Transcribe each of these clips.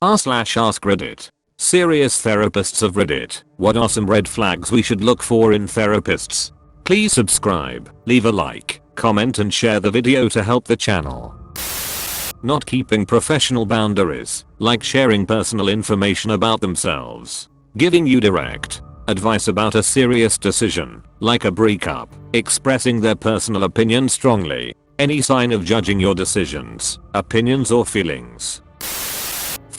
r/AskReddit. Serious therapists of Reddit. What are some red flags we should look for in therapists? Please subscribe, leave a like, comment and share the video to help the channel. Not keeping professional boundaries, like sharing personal information about themselves. Giving you direct advice about a serious decision, like a breakup. Expressing their personal opinion strongly. Any sign of judging your decisions, opinions or feelings.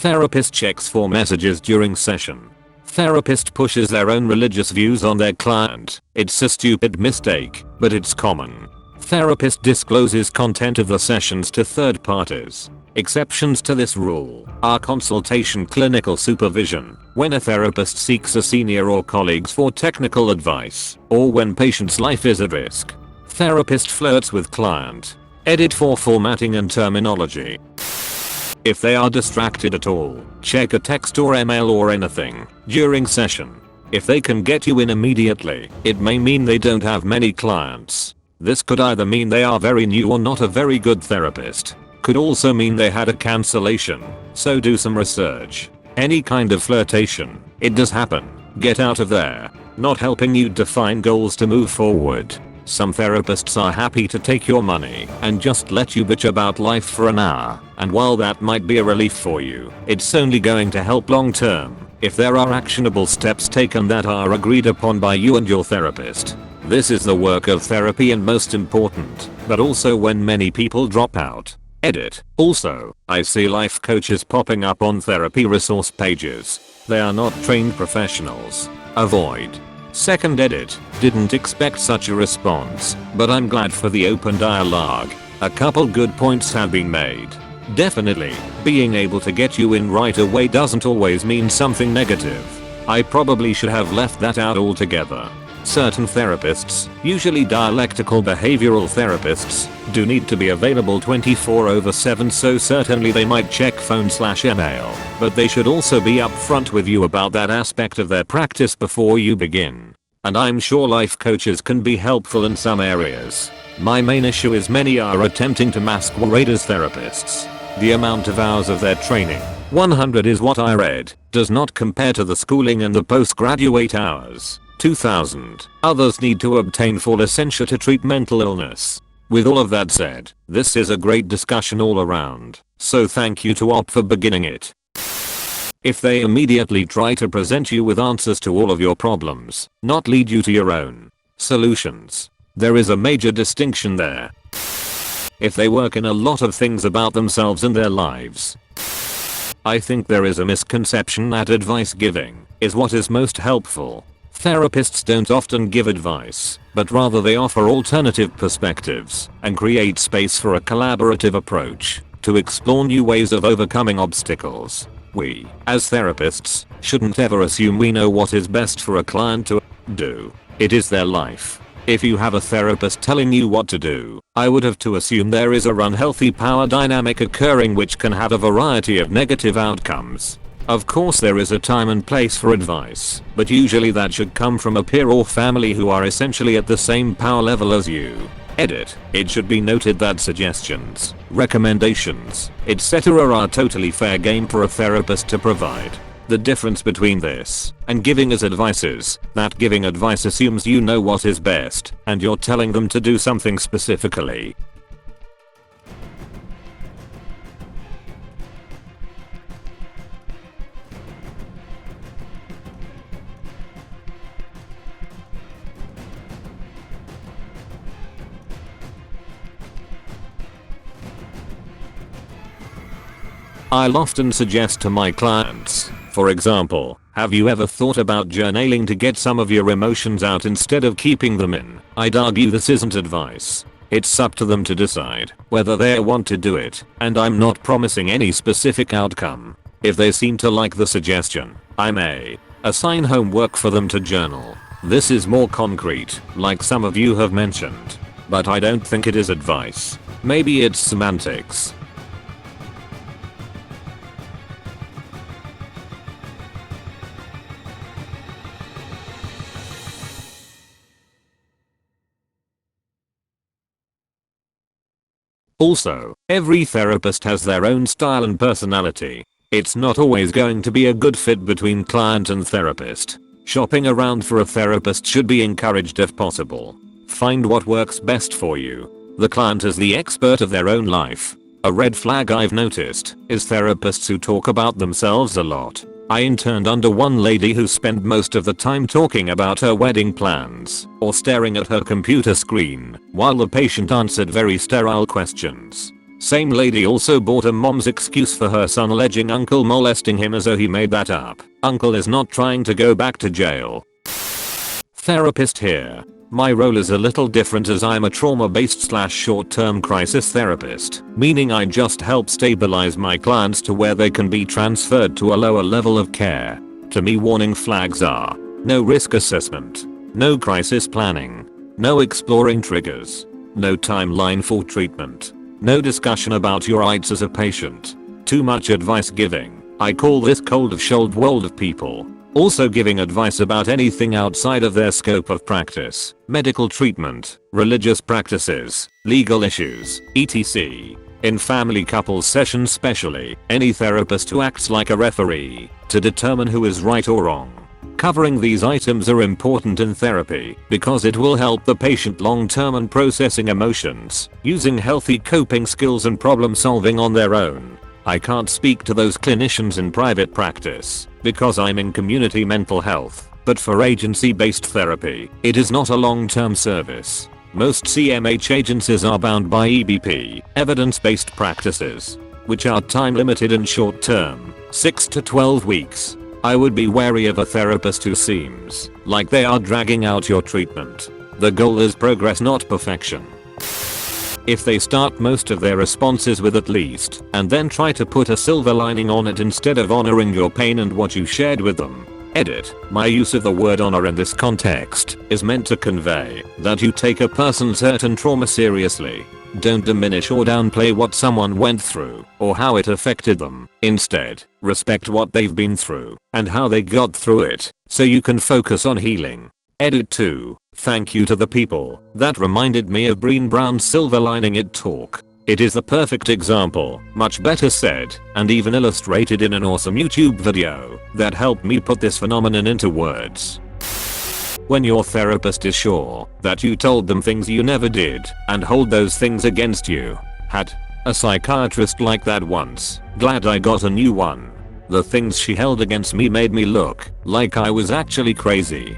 Therapist checks for messages during session. Therapist pushes their own religious views on their client. It's a stupid mistake, but it's common. Therapist discloses content of the sessions to third parties. Exceptions to this rule are consultation, clinical supervision, when a therapist seeks a senior or colleagues for technical advice, or when patient's life is at risk. Therapist flirts with client. Edit for formatting and terminology. If they are distracted at all, check a text or email or anything during session. If they can get you in immediately, it may mean they don't have many clients. This could either mean they are very new or not a very good therapist. Could also mean they had a cancellation, so do some research. Any kind of flirtation, it does happen. Get out of there. Not helping you define goals to move forward. Some therapists are happy to take your money and just let you bitch about life for an hour, and while that might be a relief for you, it's only going to help long term if there are actionable steps taken that are agreed upon by you and your therapist. This is the work of therapy and most important, but also when many people drop out. Edit. Also, I see life coaches popping up on therapy resource pages. They are not trained professionals. Avoid. Second edit. Didn't expect such a response, but I'm glad for the open dialogue. A couple good points have been made. Definitely, being able to get you in right away doesn't always mean something negative. I probably should have left that out altogether. Certain therapists, usually dialectical behavioral therapists, do need to be available 24/7, so certainly they might check phone/email, but they should also be upfront with you about that aspect of their practice before you begin. And I'm sure life coaches can be helpful in some areas. My main issue is many are attempting to masquerade as therapists. The amount of hours of their training, 100 is what I read, does not compare to the schooling and the postgraduate hours. 2000. Others need to obtain full licensure to treat mental illness. With all of that said, this is a great discussion all around, so thank you to Op for beginning it. If they immediately try to present you with answers to all of your problems, not lead you to your own solutions, there is a major distinction there. If they work in a lot of things about themselves and their lives, I think there is a misconception that advice giving is what is most helpful. Therapists don't often give advice, but rather they offer alternative perspectives and create space for a collaborative approach to explore new ways of overcoming obstacles. We, as therapists, shouldn't ever assume we know what is best for a client to do. It is their life. If you have a therapist telling you what to do, I would have to assume there is a unhealthy power dynamic occurring which can have a variety of negative outcomes. Of course there is a time and place for advice, but usually that should come from a peer or family who are essentially at the same power level as you. Edit. It should be noted that suggestions, recommendations, etc. are totally fair game for a therapist to provide. The difference between this and giving as advice is that giving advice assumes you know what is best and you're telling them to do something specifically. I'll often suggest to my clients, for example, have you ever thought about journaling to get some of your emotions out instead of keeping them in? I'd argue this isn't advice. It's up to them to decide whether they want to do it, and I'm not promising any specific outcome. If they seem to like the suggestion, I may assign homework for them to journal. This is more concrete, like some of you have mentioned, but I don't think it is advice. Maybe it's semantics. Also, every therapist has their own style and personality. It's not always going to be a good fit between client and therapist. Shopping around for a therapist should be encouraged if possible. Find what works best for you. The client is the expert of their own life. A red flag I've noticed is therapists who talk about themselves a lot. I interned under one lady who spent most of the time talking about her wedding plans or staring at her computer screen while the patient answered very sterile questions. Same lady also bought a mom's excuse for her son alleging uncle molesting him as though he made that up. Uncle is not trying to go back to jail. Therapist here. My role is a little different as I'm a trauma-based / short-term crisis therapist, meaning I just help stabilize my clients to where they can be transferred to a lower level of care. To me, warning flags are no risk assessment, no crisis planning, no exploring triggers, no timeline for treatment, no discussion about your rights as a patient, too much advice giving. I call this cold shoulder world of people. Also giving advice about anything outside of their scope of practice, medical treatment, religious practices, legal issues, etc. In family couples sessions especially, any therapist who acts like a referee to determine who is right or wrong. Covering these items are important in therapy because it will help the patient long term in processing emotions, using healthy coping skills and problem solving on their own. I can't speak to those clinicians in private practice because I'm in community mental health, but for agency-based therapy, it is not a long-term service. Most CMH agencies are bound by EBP, evidence-based practices, which are time-limited and short-term, 6 to 12 weeks. I would be wary of a therapist who seems like they are dragging out your treatment. The goal is progress, not perfection. If they start most of their responses with at least and then try to put a silver lining on it instead of honoring your pain and what you shared with them. Edit. My use of the word honor in this context is meant to convey that you take a person's hurt and trauma seriously. Don't diminish or downplay what someone went through or how it affected them. Instead, respect what they've been through and how they got through it so you can focus on healing. Edit 2. Thank you to the people that reminded me of Brené Brown's silver lining it talk. It is the perfect example, much better said, and even illustrated in an awesome YouTube video that helped me put this phenomenon into words. When your therapist is sure that you told them things you never did and hold those things against you. Had a psychiatrist like that once. Glad I got a new one. The things she held against me made me look like I was actually crazy.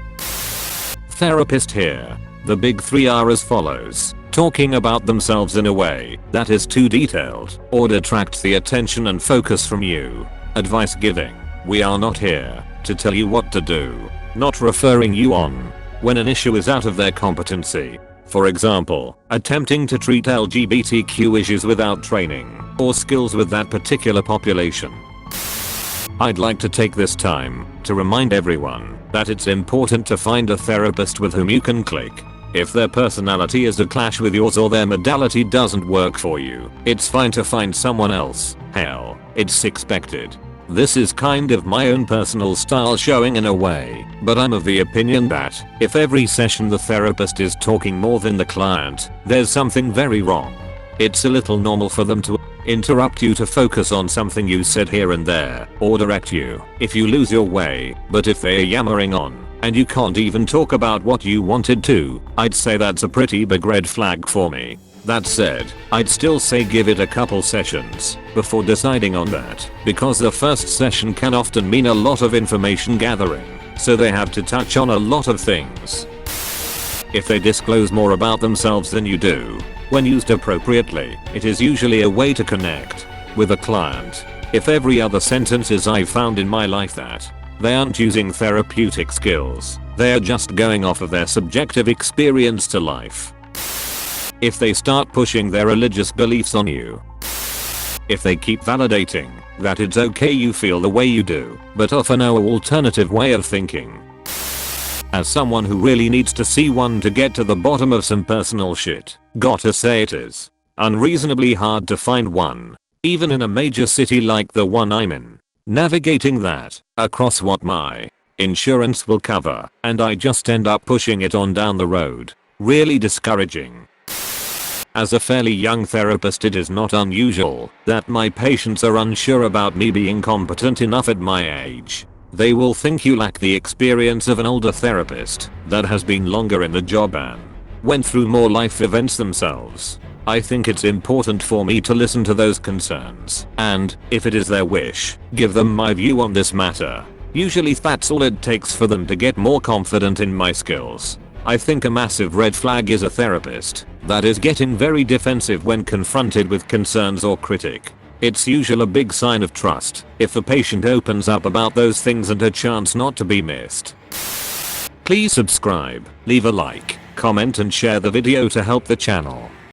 Therapist here. The big 3 are as follows. Talking about themselves in a way that is too detailed or detracts the attention and focus from you. Advice giving. We are not here to tell you what to do. Not referring you on when an issue is out of their competency. For example, attempting to treat LGBTQ issues without training or skills with that particular population. I'd like to take this time to remind everyone that it's important to find a therapist with whom you can click. If their personality is a clash with yours or their modality doesn't work for you, it's fine to find someone else. Hell, it's expected. This is kind of my own personal style showing in a way, but I'm of the opinion that if every session the therapist is talking more than the client, there's something very wrong. It's a little normal for them to interrupt you to focus on something you said here and there, or direct you if you lose your way, but if they're yammering on and you can't even talk about what you wanted to, I'd say that's a pretty big red flag for me. That said, I'd still say give it a couple sessions before deciding on that, because the first session can often mean a lot of information gathering, so they have to touch on a lot of things. If they disclose more about themselves than you do, when used appropriately, it is usually a way to connect with a client. If every other sentence is I've found in my life that they aren't using therapeutic skills, they are just going off of their subjective experience to life. If they start pushing their religious beliefs on you. If they keep validating that it's okay you feel the way you do, but offer no alternative way of thinking. As someone who really needs to see one to get to the bottom of some personal shit, gotta say it is unreasonably hard to find one, even in a major city like the one I'm in. Navigating that across what my insurance will cover, and I just end up pushing it on down the road. Really discouraging. As a fairly young therapist, it is not unusual that my patients are unsure about me being competent enough at my age. They will think you lack the experience of an older therapist that has been longer in the job and went through more life events themselves. I think it's important for me to listen to those concerns and, if it is their wish, give them my view on this matter. Usually that's all it takes for them to get more confident in my skills. I think a massive red flag is a therapist that is getting very defensive when confronted with concerns or critique. It's usually a big sign of trust if the patient opens up about those things, and a chance not to be missed. Please subscribe, leave a like, comment and share the video to help the channel.